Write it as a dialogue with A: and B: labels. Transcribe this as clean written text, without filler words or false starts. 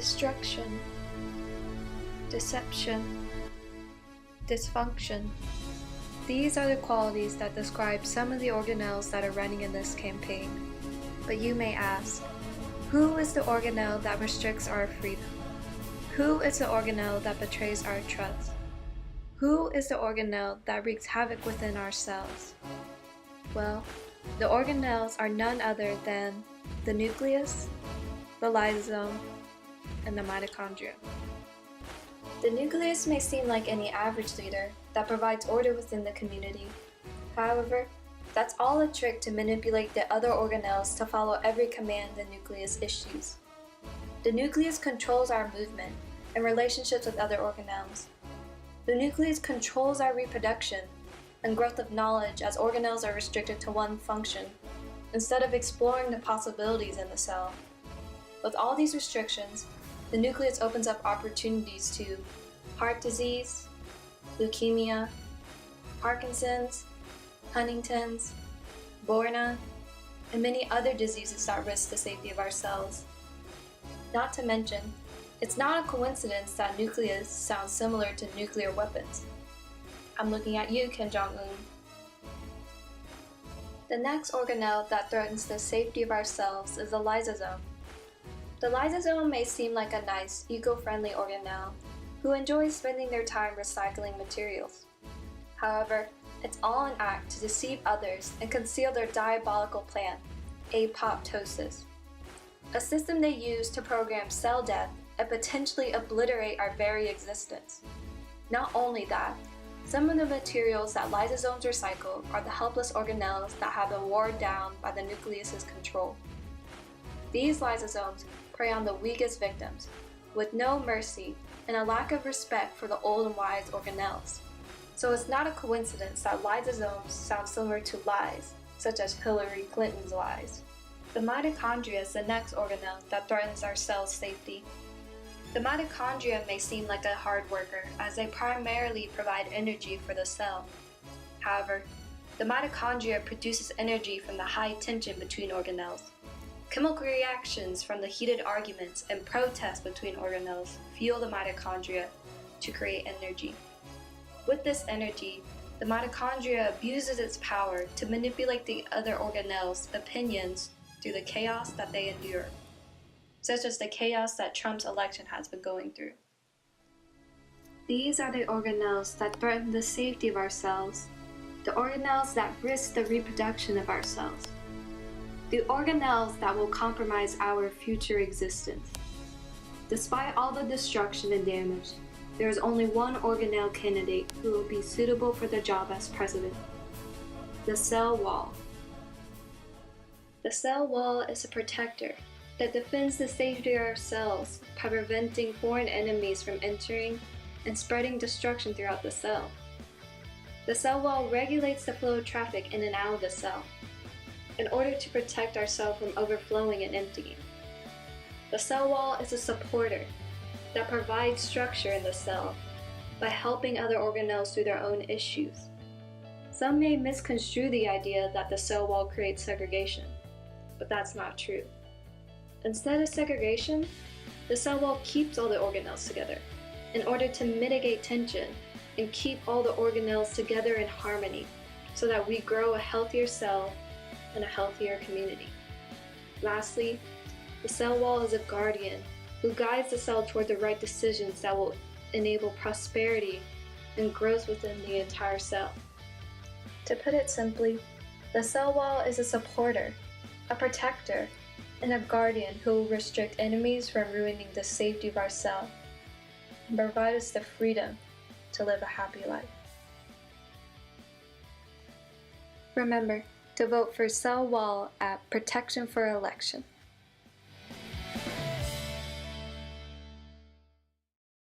A: destruction, deception, dysfunction. These are the qualities that describe some of the organelles that are running in this campaign. But you may ask, who is the organelle that restricts our freedom? Who is the organelle that betrays our trust? Who is the organelle that wreaks havoc within ourselves? Well, the organelles are none other than the nucleus, the lysosome, and the mitochondria. The nucleus may seem like any average leader that provides order within the community. However, that's all a trick to manipulate the other organelles to follow every command the nucleus issues. The nucleus controls our movement and relationships with other organelles. The nucleus controls our reproduction and growth of knowledge, as organelles are restricted to one function, instead of exploring the possibilities in the cell. With all these restrictions, the nucleus opens up opportunities to heart disease, leukemia, Parkinson's, Huntington's, Borna, and many other diseases that risk the safety of our cells. Not to mention, it's not a coincidence that nucleus sounds similar to nuclear weapons. I'm looking at you, Kim Jong-un. The next organelle that threatens the safety of our cells is the lysosome. The lysosome may seem like a nice, eco-friendly organelle who enjoys spending their time recycling materials. However, it's all an act to deceive others and conceal their diabolical plan, apoptosis, a system they use to program cell death and potentially obliterate our very existence. Not only that, some of the materials that lysosomes recycle are the helpless organelles that have been worn down by the nucleus's control. These lysosomes prey on the weakest victims, with no mercy and a lack of respect for the old and wise organelles. So it's not a coincidence that lysosomes sound similar to lies, such as Hillary Clinton's lies. The mitochondria is the next organelle that threatens our cell's safety. The mitochondria may seem like a hard worker, as they primarily provide energy for the cell. However, the mitochondria produces energy from the high tension between organelles. Chemical reactions from the heated arguments and protests between organelles fuel the mitochondria to create energy. With this energy, the mitochondria abuses its power to manipulate the other organelles' opinions through the chaos that they endure, such as the chaos that Trump's election has been going through. These are the organelles that threaten the safety of our cells, the organelles that risk the reproduction of our cells, the organelles that will compromise our future existence. Despite all the destruction and damage, there is only one organelle candidate who will be suitable for the job as president: the cell wall. The cell wall is a protector that defends the safety of our cells by preventing foreign enemies from entering and spreading destruction throughout the cell. The cell wall regulates the flow of traffic in and out of the cell in order to protect our cell from overflowing and emptying. The cell wall is a supporter that provides structure in the cell by helping other organelles through their own issues. Some may misconstrue the idea that the cell wall creates segregation, but that's not true. Instead of segregation, the cell wall keeps all the organelles together in order to mitigate tension and keep all the organelles together in harmony so that we grow a healthier cell and a healthier community. Lastly, the cell wall is a guardian who guides the cell toward the right decisions that will enable prosperity and growth within the entire cell. To put it simply, the cell wall is a supporter, a protector, and a guardian who will restrict enemies from ruining the safety of our cell and provide us the freedom to live a happy life. Remember to vote for Cell Wall at Protection for Election.